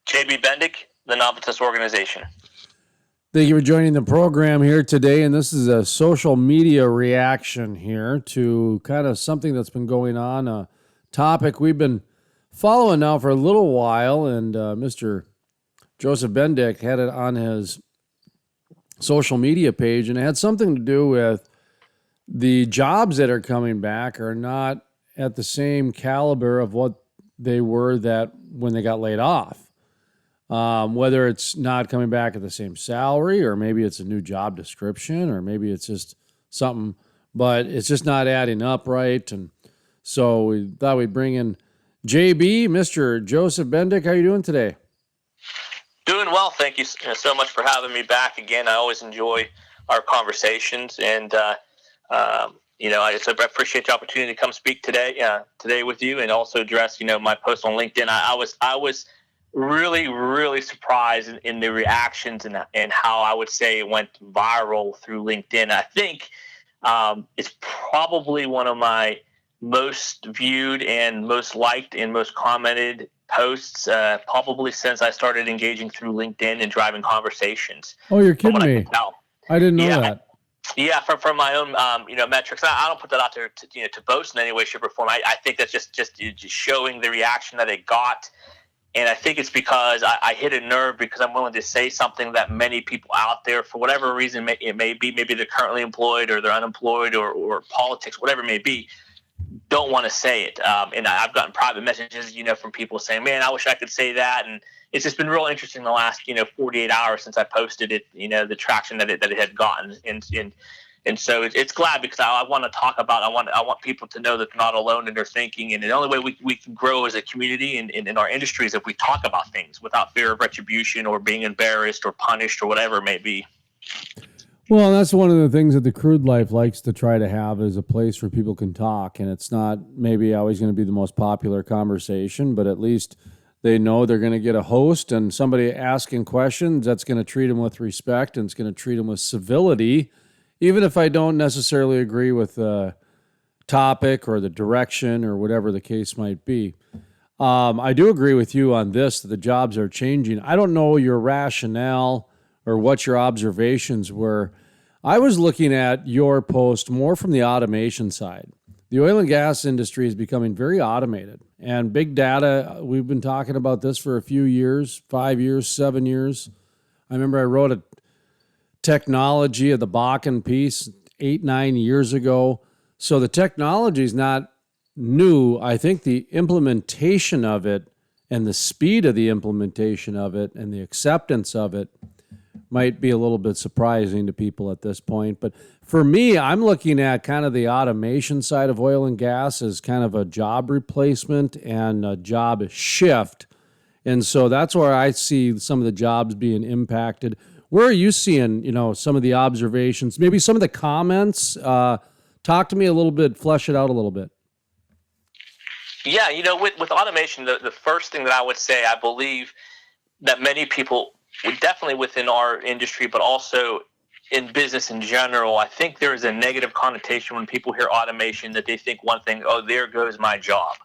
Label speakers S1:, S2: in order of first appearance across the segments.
S1: JB Bendik, the Novitas Organization.
S2: Thank you for joining the program here today, and this is a social media reaction here to kind of something that's been going on, a topic we've been following now for a little while, and Mr. Joseph Bendik had it on his social media page, and it had something to do with the jobs that are coming back are not at the same caliber of what they were that when they got laid off. Whether it's not coming back at the same salary, or maybe it's a new job description, or maybe it's just something, but it's just not adding up right. And so we thought we'd bring in JB, Mr. Joseph Bendik. How are you doing today?
S1: Doing well. Thank you so much for having me back again. I always enjoy our conversations, and I appreciate the opportunity to come speak today with you, and also address my post on LinkedIn. I was really surprised in the reactions and how I would say it went viral through LinkedIn. I think it's probably one of my most viewed and most liked and most commented posts probably since I started engaging through LinkedIn and driving conversations.
S2: Oh, you're kidding me. I didn't know that.
S1: Yeah, from my own metrics. I don't put that out there to boast in any way, shape, or form. I think that's just showing the reaction that it got. And I think it's because I hit a nerve, because I'm willing to say something that many people out there, for whatever reason it may be, maybe they're currently employed or they're unemployed or politics, whatever it may be, don't want to say it. And I've gotten private messages, from people saying, man, I wish I could say that. And it's just been real interesting the last, 48 hours since I posted it, the traction that it had gotten. And so it's glad, because I want to talk about, I want people to know that they're not alone in their thinking. And the only way we can grow as a community and in our industry is if we talk about things without fear of retribution or being embarrassed or punished or whatever it may be.
S2: Well, that's one of the things that the Crude life likes to try to have, is a place where people can talk. And it's not maybe always going to be the most popular conversation, but at least they know they're going to get a host and somebody asking questions that's going to treat them with respect, and it's going to treat them with civility, even if I don't necessarily agree with the topic or the direction or whatever the case might be. I do agree with you on this, that the jobs are changing. I don't know your rationale or what your observations were. I was looking at your post more from the automation side. The oil and gas industry is becoming very automated, and big data, we've been talking about this for a few years, 5 years, 7 years. I remember I wrote a technology of the Bakken piece 8-9 years ago. So the technology is not new. I think the implementation of it and the speed of the implementation of it and the acceptance of it might be a little bit surprising to people at this point. But for me, I'm looking at kind of the automation side of oil and gas as kind of a job replacement and a job shift. And so that's where I see some of the jobs being impacted. Where are you seeing, some of the observations, maybe some of the comments? Talk to me a little bit, flesh it out a little bit.
S1: Yeah, with automation, the first thing that I would say, I believe that many people, definitely within our industry, but also in business in general, I think there is a negative connotation when people hear automation, that they think one thing, oh, there goes my job.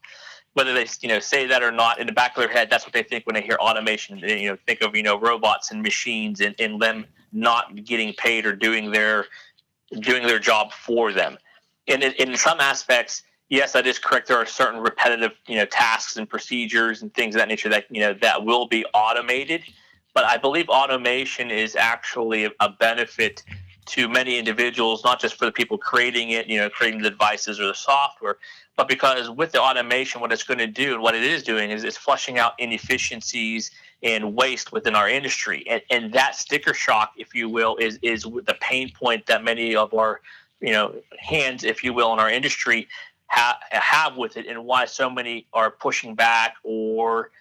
S1: Whether they say that or not, in the back of their head, that's what they think when they hear automation. They think of robots and machines and them not getting paid or doing their job for them. And in some aspects, yes, that is correct. There are certain repetitive tasks and procedures and things of that nature that that will be automated. But I believe automation is actually a benefit to many individuals, not just for the people creating it, creating the devices or the software, but because with the automation, what it's going to do and what it is doing is it's flushing out inefficiencies and waste within our industry. And that sticker shock, if you will, is the pain point that many of our, hands, if you will, in our industry have with it, and why so many are pushing back or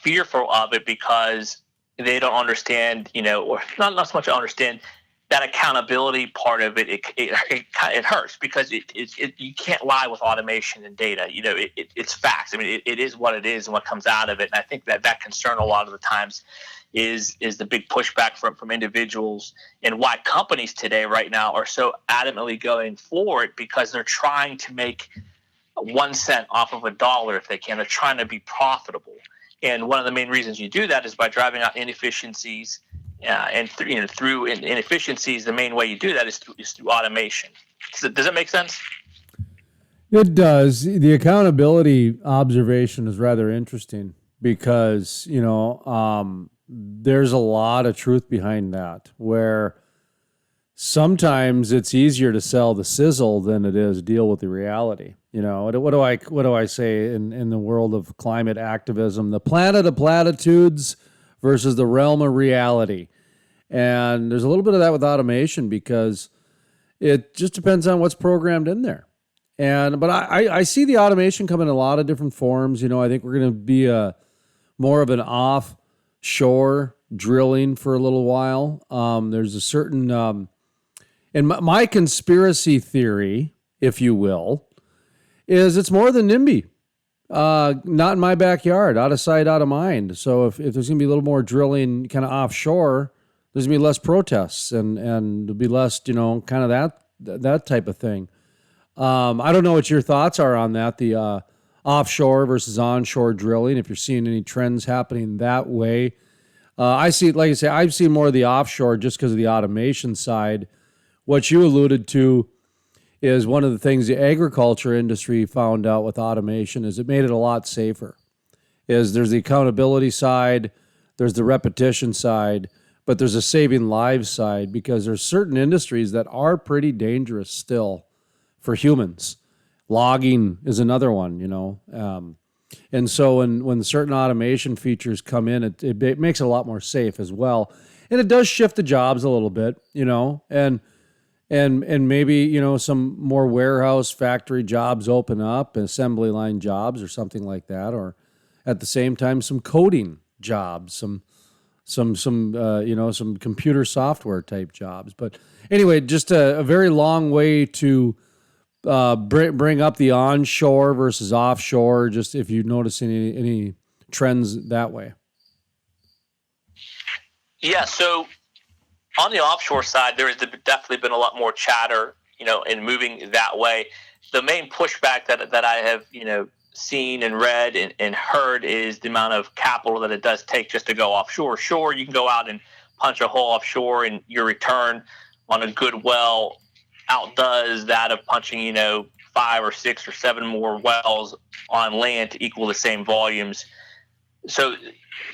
S1: fearful of it, because they don't understand, or not so much understand that accountability part of it. It hurts, because you can't lie with automation and data. It's facts. I mean, it is what it is and what comes out of it. And I think that concern a lot of the times is the big pushback from individuals, and why companies today right now are so adamantly going for it, because they're trying to make 1 cent off of $1 if they can. They're trying to be profitable. And one of the main reasons you do that is by driving out inefficiencies. And through inefficiencies, the main way you do that is through automation. Does that make sense?
S2: It does. The accountability observation is rather interesting because, there's a lot of truth behind that, where sometimes it's easier to sell the sizzle than it is deal with the reality. What do I say in the world of climate activism? The planet of platitudes versus the realm of reality. And there's a little bit of that with automation because it just depends on what's programmed in there. But I see the automation come in a lot of different forms. I think we're going to be more of an offshore drilling for a little while. There's a certain, and my conspiracy theory, if you will, is it's more than NIMBY. Not in my backyard, out of sight, out of mind. So if there's going to be a little more drilling kind of offshore, there's going to be less protests and there'll be less, kind of that type of thing. I don't know what your thoughts are on that, the offshore versus onshore drilling, if you're seeing any trends happening that way. I see, like I say, I've seen more of the offshore just because of the automation side. What you alluded to is one of the things the agriculture industry found out with automation is it made it a lot safer. There's the accountability side, there's the repetition side, but there's a saving lives side because there's certain industries that are pretty dangerous still for humans. Logging is another one, and so when certain automation features come in, it makes it a lot more safe as well. And it does shift the jobs a little bit, and maybe, some more warehouse factory jobs open up, assembly line jobs or something like that, or at the same time, some coding jobs, some computer software type jobs. But anyway, just a very long way to bring up the onshore versus offshore, just if you notice any trends that way.
S1: Yeah, so on the offshore side, there has definitely been a lot more chatter, in moving that way. The main pushback that I have, seen and read and heard is the amount of capital that it does take just to go offshore. Sure, you can go out and punch a hole offshore and your return on a good well outdoes that of punching, 5 or 6 or 7 more wells on land to equal the same volumes. So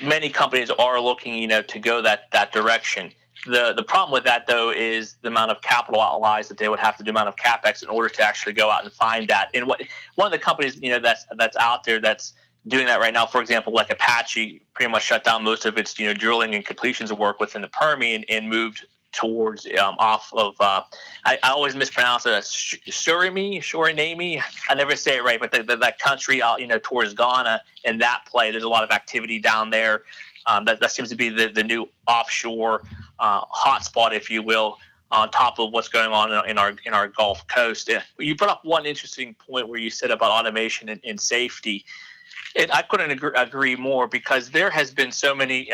S1: many companies are looking, to go that direction. The problem with that, though, is the amount of capital outlays that they would have to do, the amount of capex in order to actually go out and find that. And one of the companies, that's out there that's doing that right now, for example, like Apache, pretty much shut down most of its, drilling and completions work within the Permian and moved towards off of I always mispronounce it as Suriname. I never say it right, but that country out towards Ghana and that play. There's a lot of activity down there. That seems to be the new offshore hotspot, if you will, on top of what's going on in our Gulf Coast. You brought up one interesting point where you said about automation and safety, and I couldn't agree more because there has been so many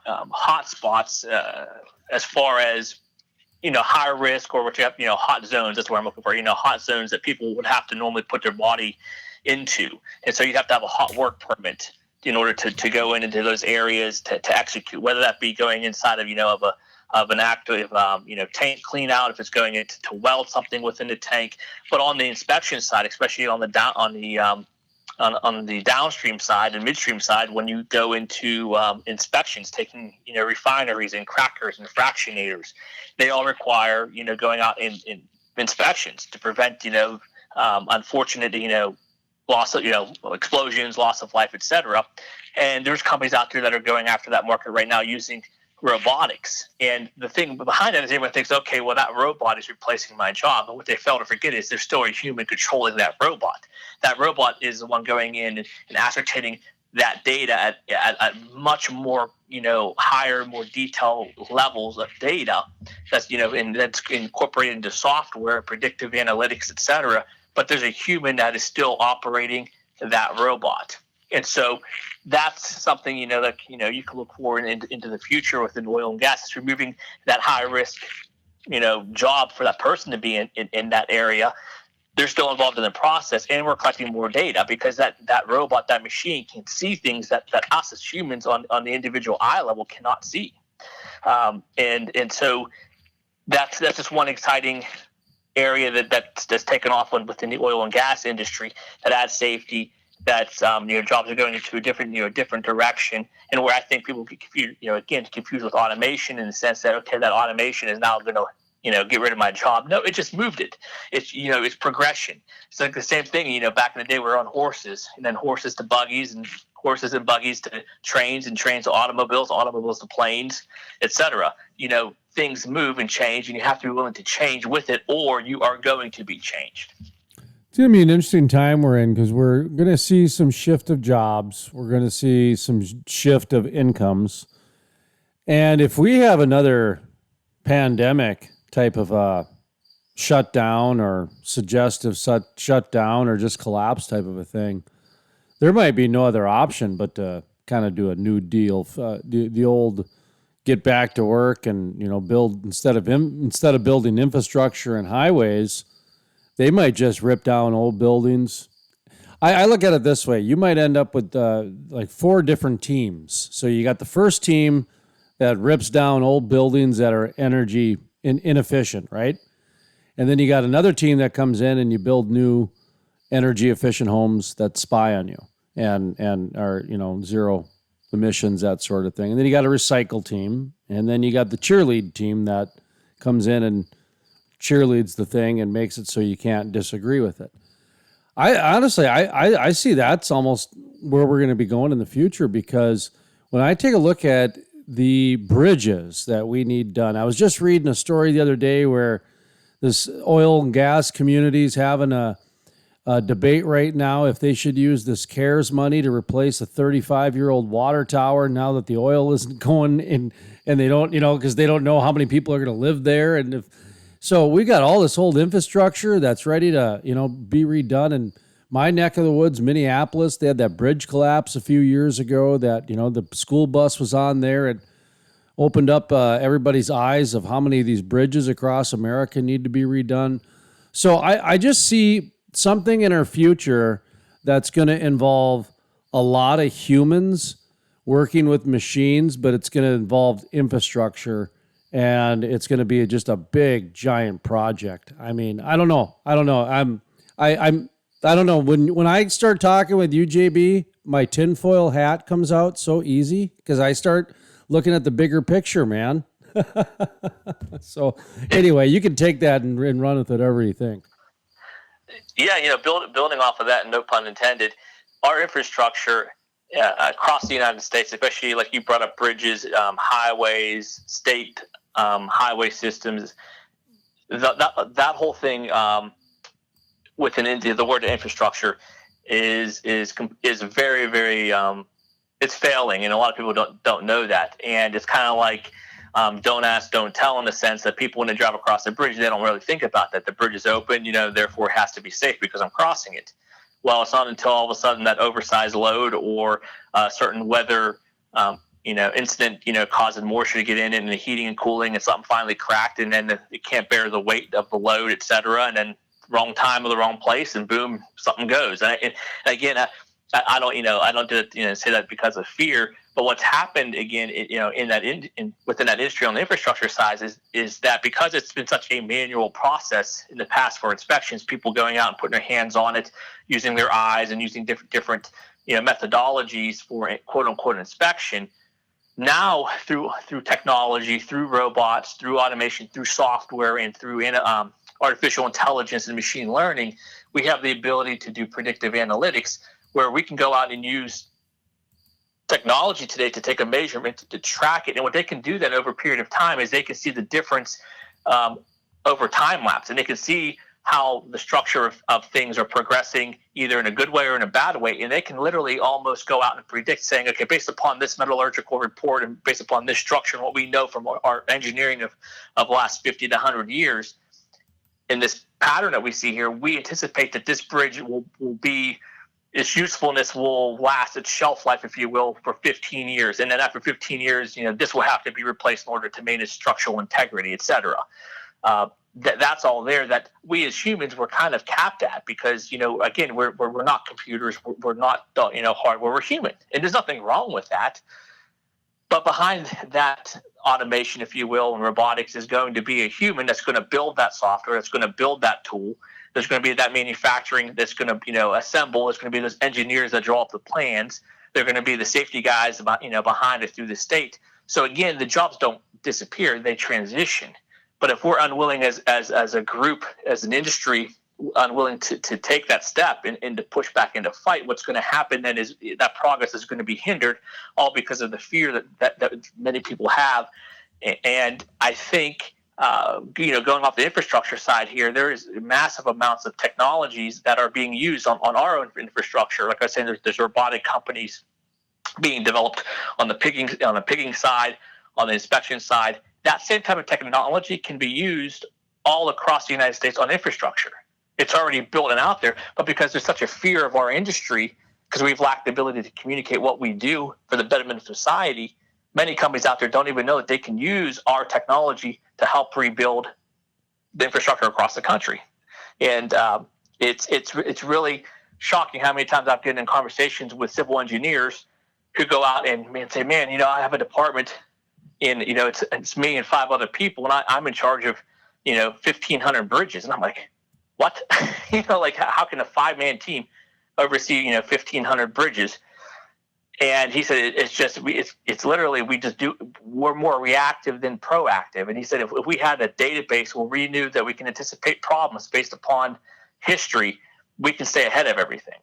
S1: hotspots as far as high risk or what you have, hot zones. That's what I'm looking for. Hot zones that people would have to normally put their body into, and so you'd have to have a hot work permit in order to go into those areas to execute, whether that be going inside of an active tank clean out, if it's going into to weld something within the tank. But on the inspection side, especially on the downstream side and midstream side, when you go into inspections, taking refineries and crackers and fractionators, they all require going out in inspections to prevent unfortunate loss of explosions, loss of life, etc. And there's companies out there that are going after that market right now using robotics. And the thing behind that is everyone thinks, okay, well, that robot is replacing my job. But what they fail to forget is there's still a human controlling that robot. That robot is the one going in and ascertaining that data at much more, higher, more detailed levels of data that's, and that's incorporated into software, predictive analytics, etc. But there's a human that is still operating that robot. And so that's something, that, you can look forward into the future within oil and gas. It's removing that high risk, job for that person to be in that area. they're still involved in the process, and we're collecting more data because that robot, that machine can see things that us as humans on the individual eye level cannot see. And so that's just one exciting area that's taken off within the oil and gas industry that adds safety. That's jobs are going into a different direction, and where I think people get confused with automation in the sense that, okay, that automation is now going to get rid of my job. No, it just moved it. It's progression. It's like the same thing. Back in the day, we were on horses, and then horses to buggies, and horses and buggies to trains, and trains to automobiles to planes, etc. Things move and change, and you have to be willing to change with it, or you are going to be changed.
S2: It's going to be an interesting time we're in because we're going to see some shift of jobs. We're going to see some shift of incomes. And if we have another pandemic type of shutdown or suggestive shutdown or just collapse type of a thing, there might be no other option but to kind of do a new deal, the old get back to work and build instead of building infrastructure and highways. They might just rip down old buildings. I look at it this way. You might end up with like 4 different teams. So you got the first team that rips down old buildings that are energy inefficient, right? And then you got another team that comes in and you build new energy efficient homes that spy on you and are, zero emissions, that sort of thing. And then you got a recycle team. And then you got the cheerlead team that comes in and cheerleads the thing and makes it so you can't disagree with it. I honestly see that's almost where we're going to be going in the future, because when I take a look at the bridges that we need done, I was just reading a story the other day where this oil and gas community is having a debate right now if they should use this CARES money to replace a 35-year-old water tower now that the oil isn't going in, and they don't, because they don't know how many people are going to live there. And so we got all this old infrastructure that's ready to, be redone. And my neck of the woods, Minneapolis, they had that bridge collapse a few years ago that, the school bus was on there. It opened up everybody's eyes of how many of these bridges across America need to be redone. So I just see something in our future that's going to involve a lot of humans working with machines, but it's going to involve infrastructure. And it's going to be just a big, giant project. I mean, I don't know. I don't know. When I start talking with you, JB, my tinfoil hat comes out so easy because I start looking at the bigger picture, man. So anyway, you can take that and run with it however you think.
S1: Yeah, building off of that, and no pun intended, our infrastructure across the United States, especially like you brought up bridges, highways, state highway systems, that whole thing within India, the word infrastructure is very, very it's failing, and a lot of people don't know that. And it's kind of like don't ask, don't tell, in the sense that people, when they drive across the bridge, they don't really think about that. The bridge is open, therefore it has to be safe because I'm crossing it. Well, it's not until all of a sudden that oversized load or certain weather incident, causing moisture to get in it, and the heating and cooling, and something finally cracked, and then it can't bear the weight of the load, et cetera, and then wrong time or the wrong place, and boom, something goes. And again, I don't do it, say that because of fear, but what's happened again, within that industry on the infrastructure side is that because it's been such a manual process in the past for inspections, people going out and putting their hands on it, using their eyes, and using different methodologies for quote unquote inspection. Now, through technology, through robots, through automation, through software, and through artificial intelligence and machine learning, we have the ability to do predictive analytics, where we can go out and use technology today to take a measurement, to track it. And what they can do then over a period of time is they can see the difference over time lapse, and they can see how the structure of things are progressing, either in a good way or in a bad way. And they can literally almost go out and predict, saying, okay, based upon this metallurgical report and based upon this structure and what we know from our engineering of the last 50 to 100 years, in this pattern that we see here, we anticipate that this bridge will be, its usefulness will last, its shelf life, if you will, for 15 years. And then after 15 years, this will have to be replaced in order to maintain its structural integrity, et cetera. That's all there that we as humans were kind of capped at because, again, we're not computers. We're not, hardware. We're human. And there's nothing wrong with that. But behind that automation, if you will, and robotics is going to be a human that's going to build that software, that's going to build that tool. There's going to be that manufacturing that's going to, assemble. There's going to be those engineers that draw up the plans. They're going to be the safety guys behind it through the state. So again, the jobs don't disappear; they transition. But if we're unwilling as a group, as an industry, unwilling to take that step and to push back into fight, what's going to happen then is that progress is going to be hindered, all because of the fear that many people have. And I think, going off the infrastructure side here, there is massive amounts of technologies that are being used on our own infrastructure. Like I was saying, there's robotic companies being developed on the pigging side, on the inspection side. That same type of technology can be used all across the United States on infrastructure. It's already built and out there, but because there's such a fear of our industry, because we've lacked the ability to communicate what we do for the betterment of society, many companies out there don't even know that they can use our technology to help rebuild the infrastructure across the country. And it's really shocking how many times I've been in conversations with civil engineers who go out and say, man, I have a department in, it's me and 5 other people, and I'm in charge of, 1,500 bridges. And I'm like, what? How can a 5-man team oversee, 1,500 bridges? And he said, it's literally, we're more reactive than proactive. And he said, if we had a database where we knew that we can anticipate problems based upon history, we can stay ahead of everything.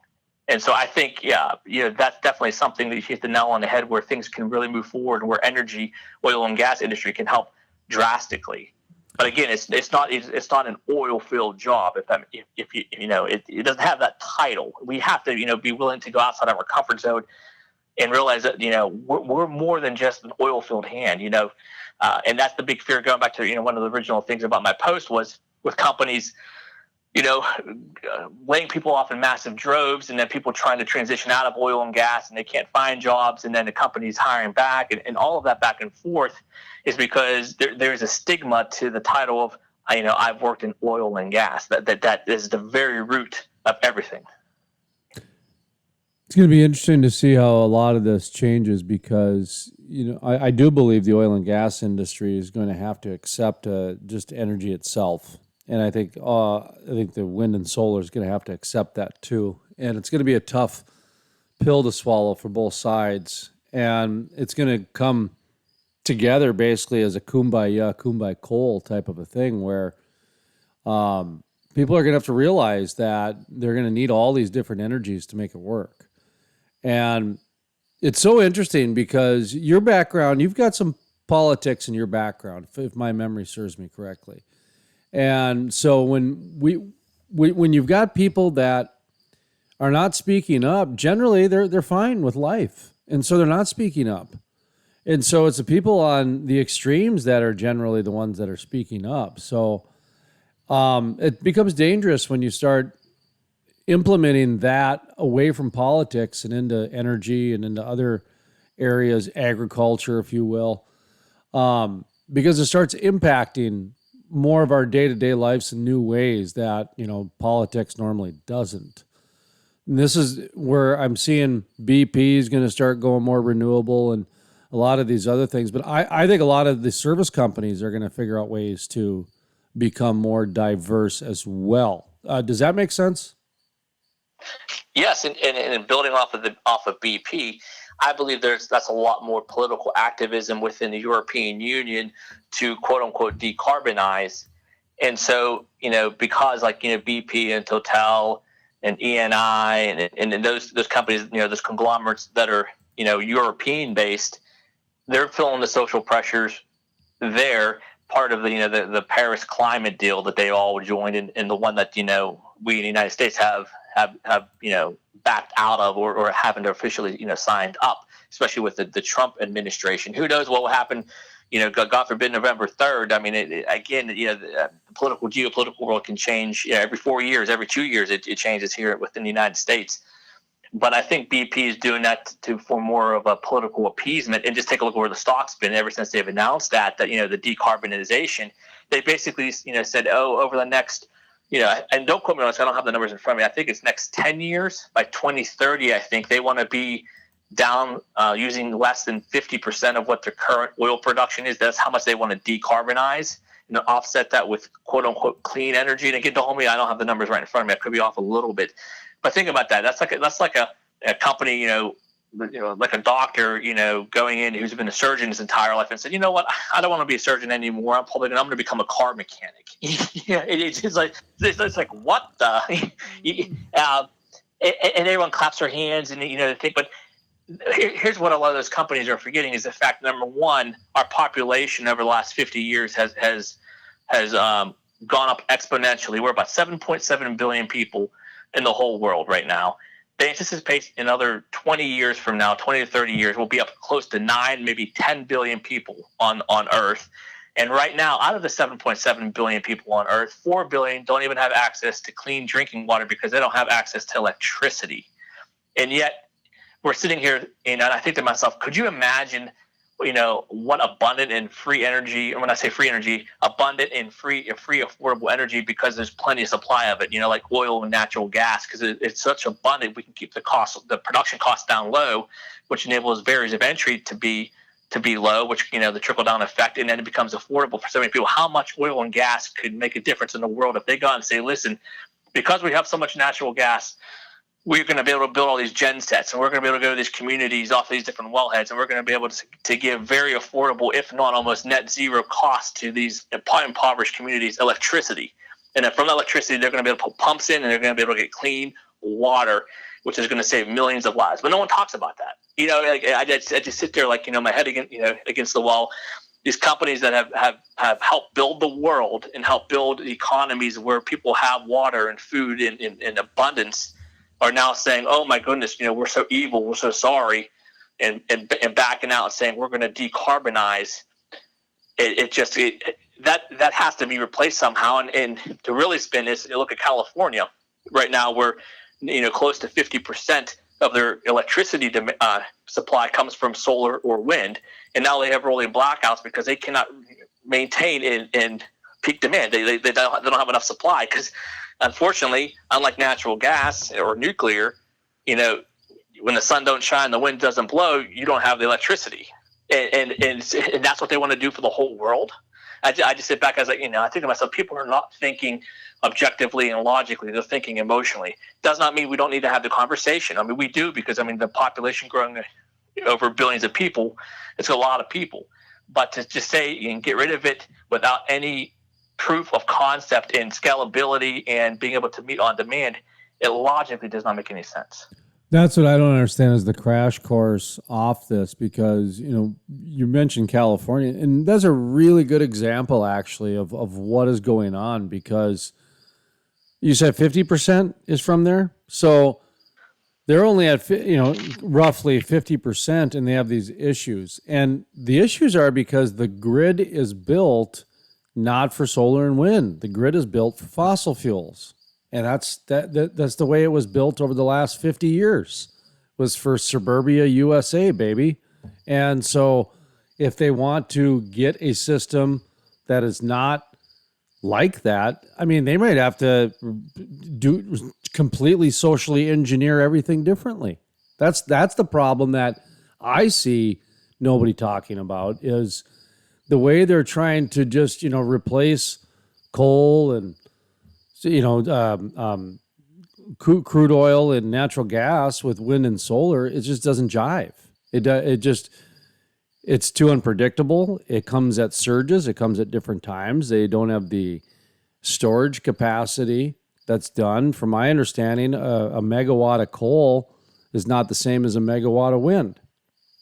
S1: And so I think, that's definitely something that you hit the nail on the head, where things can really move forward, where oil and gas industry can help drastically. But again, it's not an oil field job. If it doesn't have that title. We have to be willing to go outside of our comfort zone and realize that we're more than just an oil field hand. And that's the big fear. Going back to one of the original things about my post was with companies, laying people off in massive droves, and then people trying to transition out of oil and gas, and they can't find jobs, and then the company's hiring back, and all of that back and forth is because there's a stigma to the title of, I've worked in oil and gas. That is the very root of everything.
S2: It's going to be interesting to see how a lot of this changes because, I do believe the oil and gas industry is going to have to accept just energy itself. And I think the wind and solar is going to have to accept that too. And it's going to be a tough pill to swallow for both sides. And it's going to come together basically as a kumbaya coal type of a thing where people are going to have to realize that they're going to need all these different energies to make it work. And it's so interesting because your background, you've got some politics in your background, if my memory serves me correctly. And so when you've got people that are not speaking up, generally they're fine with life. And so they're not speaking up. And so it's the people on the extremes that are generally the ones that are speaking up. So it becomes dangerous when you start implementing that away from politics and into energy and into other areas, agriculture, if you will, because it starts impacting more of our day-to-day lives in new ways that, politics normally doesn't. And this is where I'm seeing BP is going to start going more renewable and a lot of these other things. But I think a lot of the service companies are going to figure out ways to become more diverse as well. Does that make sense?
S1: Yes, and building off of BP, I believe that's a lot more political activism within the European Union to quote unquote decarbonize. And so, because BP and Total and ENI and those companies, those conglomerates that are, European based, they're feeling the social pressures there, part of the Paris climate deal that they all joined in, and the one that, we in the United States have backed out of or haven't officially, signed up, especially with the Trump administration. Who knows what will happen, God forbid, November 3rd. I mean, the geopolitical world can change every 4 years, every 2 years, it changes here within the United States. But I think BP is doing that for more of a political appeasement. And just take a look at where the stock's been ever since they've announced that the decarbonization. They basically said, oh, over the next, and don't quote me on this, I don't have the numbers in front of me. I think it's next 10 years. By 2030, I think they want to be down using less than 50% of what their current oil production is. That's how much they want to decarbonize. Offset that with quote unquote clean energy. And again, don't hold me, I don't have the numbers right in front of me. I could be off a little bit. But think about that. That's like a company, like a doctor, going in who's been a surgeon his entire life and said, you know what, I don't want to be a surgeon anymore. I'm going to become a car mechanic. It's like what the, and everyone claps their hands and they think. But here's what a lot of those companies are forgetting is the fact, number one, our population over the last 50 years has gone up exponentially. We're about 7.7 billion people in the whole world right now. They anticipate another 20 years from now, 20 to 30 years, we'll be up close to 9, maybe 10 billion people on Earth. And right now, out of the 7.7 billion people on Earth, 4 billion don't even have access to clean drinking water because they don't have access to electricity. And yet, we're sitting here, and I think to myself, could you imagine, what abundant and free energy, and when I say free energy, abundant and free affordable energy, because there's plenty of supply of it, like oil and natural gas, because it's such abundant, we can keep the production costs down low, which enables barriers of entry to be low, which, the trickle down effect, and then it becomes affordable for so many people. How much oil and gas could make a difference in the world if they go out and say, listen, because we have so much natural gas, we're going to be able to build all these gen sets, and we're going to be able to go to these communities off these different wellheads, and we're going to be able to give very affordable, if not almost net zero cost to these impoverished communities, electricity. And then from that electricity, they're going to be able to put pumps in, and they're going to be able to get clean water, which is going to save millions of lives. But no one talks about that. I just sit there like, my head against the wall. These companies that have helped build the world and helped build economies where people have water and food in abundance are now saying, oh my goodness, we're so evil, we're so sorry, and backing out and saying we're going to decarbonize. That has to be replaced somehow. And to really spin this, you look at California right now, where close to 50% of their electricity supply comes from solar or wind, and now they have rolling blackouts because they cannot maintain in peak demand. They don't have enough supply because, unfortunately, unlike natural gas or nuclear, when the sun don't shine, the wind doesn't blow, you don't have the electricity, and that's what they want to do for the whole world. I just sit back as I think to myself, people are not thinking objectively and logically; they're thinking emotionally. Does not mean we don't need to have the conversation. I mean, we do, because the population growing over billions of people, it's a lot of people. But to just say you can get rid of it without any proof of concept and scalability and being able to meet on demand, it logically does not make any sense.
S2: That's what I don't understand is the crash course off this, because, you mentioned California, and that's a really good example actually of what is going on, because you said 50% is from there. So they're only at, roughly 50%, and they have these issues. And the issues are because the grid is built not for solar and wind. The grid is built for fossil fuels. And that's the way it was built over the last 50 years, was for suburbia USA, baby. And so if they want to get a system that is not like that, they might have to do completely socially engineer everything differently. That's the problem that I see nobody talking about, is the way they're trying to just, replace coal and, crude oil and natural gas with wind and solar. It just doesn't jive. It's too unpredictable. It comes at surges. It comes at different times. They don't have the storage capacity that's done. From my understanding, a megawatt of coal is not the same as a megawatt of wind.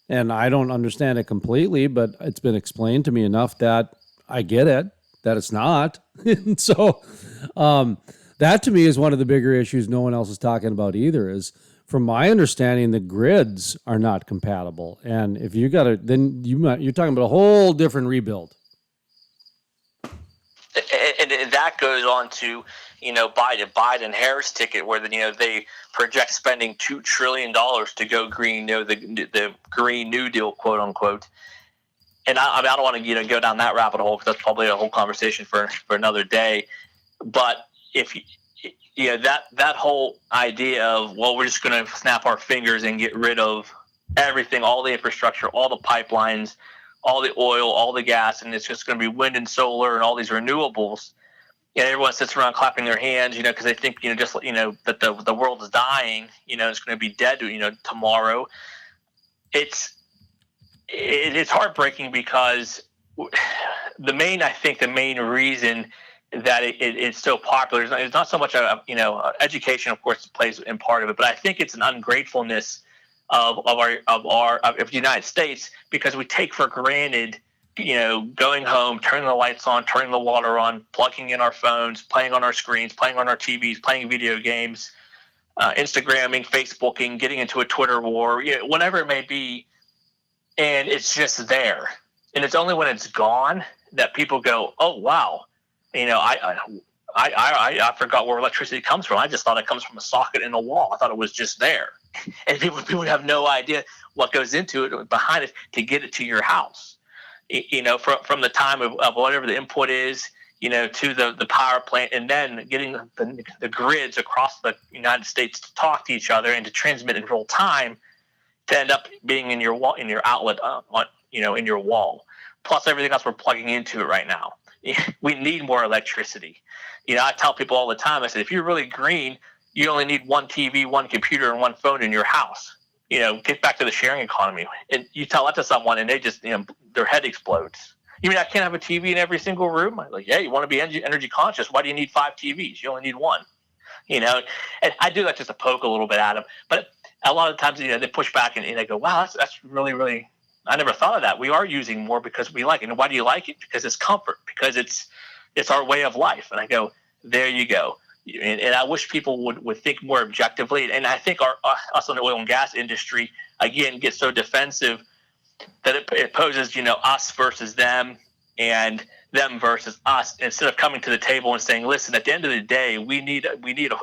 S2: And I don't understand it completely, but it's been explained to me enough that I get it, that it's not. And so that to me is one of the bigger issues no one else is talking about either, is, from my understanding, the grids are not compatible. And if you got to, then you're talking about a whole different rebuild.
S1: And that goes on to, Biden-Harris ticket, where they project spending $2 trillion to go green, the Green New Deal, quote unquote. And I don't want to go down that rabbit hole, because that's probably a whole conversation for another day. But if that whole idea of, well, we're just going to snap our fingers and get rid of everything, all the infrastructure, all the pipelines, all the oil, all the gas, and it's just going to be wind and solar and all these renewables. And everyone sits around clapping their hands, because they think, that the world is dying, it's going to be dead, tomorrow. It's heartbreaking, because the main reason that it's so popular is not so much education, of course, plays in part of it, but I think it's an ungratefulness of the United States, because we take for granted going home, turning the lights on, turning the water on, plugging in our phones, playing on our screens, playing on our TVs, playing video games, Instagramming, Facebooking, getting into a Twitter war, whatever it may be, and it's just there. And it's only when it's gone that people go, "Oh wow, I forgot where electricity comes from. I just thought it comes from a socket in a wall. I thought it was just there." And people have no idea what goes into it, behind it, to get it to your house. From the time of whatever the input is, to the power plant, and then getting the grids across the United States to talk to each other and to transmit in real time, to end up being in your wall, in your outlet, in your wall. Plus everything else we're plugging into it right now. We need more electricity. I tell people all the time, I said, if you're really green, you only need one TV, one computer, and one phone in your house. Get back to the sharing economy. And you tell that to someone, and they just, their head explodes. You mean I can't have a TV in every single room? I'm like, yeah, you want to be energy conscious. Why do you need 5 TVs? You only need one. And I do that just to poke a little bit at them. But a lot of times, they push back and they go, wow, that's really, really, I never thought of that. We are using more because we like it. And why do you like it? Because it's comfort, because it's our way of life. And I go, there you go. And I wish people would think more objectively. And I think us in the oil and gas industry, again, get so defensive that it poses, us versus them and them versus us, instead of coming to the table and saying, listen, at the end of the day, we need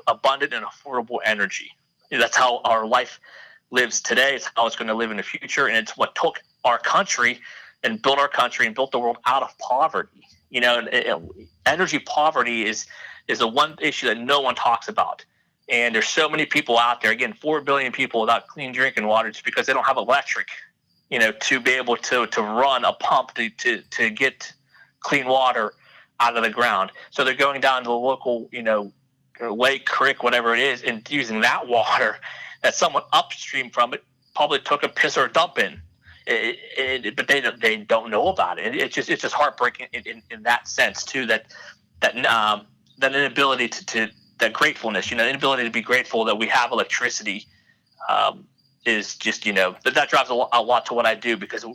S1: abundant and affordable energy. That's how our life lives today. It's how it's going to live in the future. And it's what took our country and built our country and built the world out of poverty. Energy poverty is the one issue that no one talks about. And there's so many people out there, again, 4 billion people without clean drinking water, just because they don't have electric, to be able to run a pump to get clean water out of the ground. So they're going down to the local, lake, creek, whatever it is, and using that water that someone upstream from it probably took a piss or a dump in. But they don't know about it. It's just heartbreaking in that sense too, that inability to that gratefulness, the inability to be grateful that we have electricity, is just, that drives a lot to what I do, because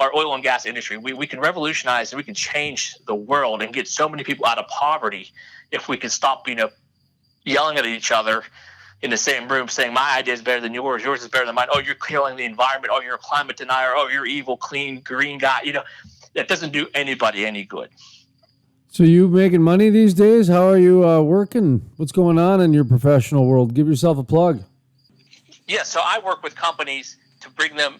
S1: our oil and gas industry, we can revolutionize and we can change the world and get so many people out of poverty if we can stop, yelling at each other in the same room, saying my idea is better than yours is better than mine. Oh, you're killing the environment. Oh, you're a climate denier. Oh, you're evil, clean, green guy. That doesn't do anybody any good.
S2: So you making money these days? How are you working? What's going on in your professional world? Give yourself a plug.
S1: Yeah, so I work with companies to bring them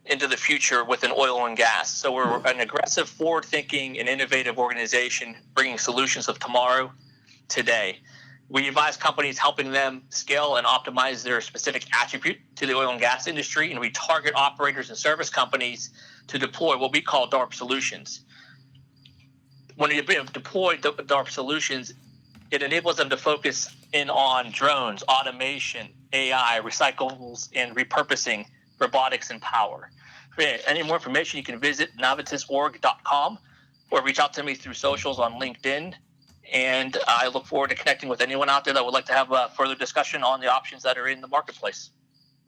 S1: into the future within oil and gas. So we're an aggressive, forward-thinking, and innovative organization bringing solutions of tomorrow, today. We advise companies, helping them scale and optimize their specific attribute to the oil and gas industry, and we target operators and service companies to deploy what we call DARP solutions. When you deploy DARP solutions, it enables them to focus in on drones, automation, AI, recyclables, and repurposing, robotics, and power. For any more information, you can visit navitisorg.com or reach out to me through socials on LinkedIn. And I look forward to connecting with anyone out there that would like to have a further discussion on the options that are in the marketplace.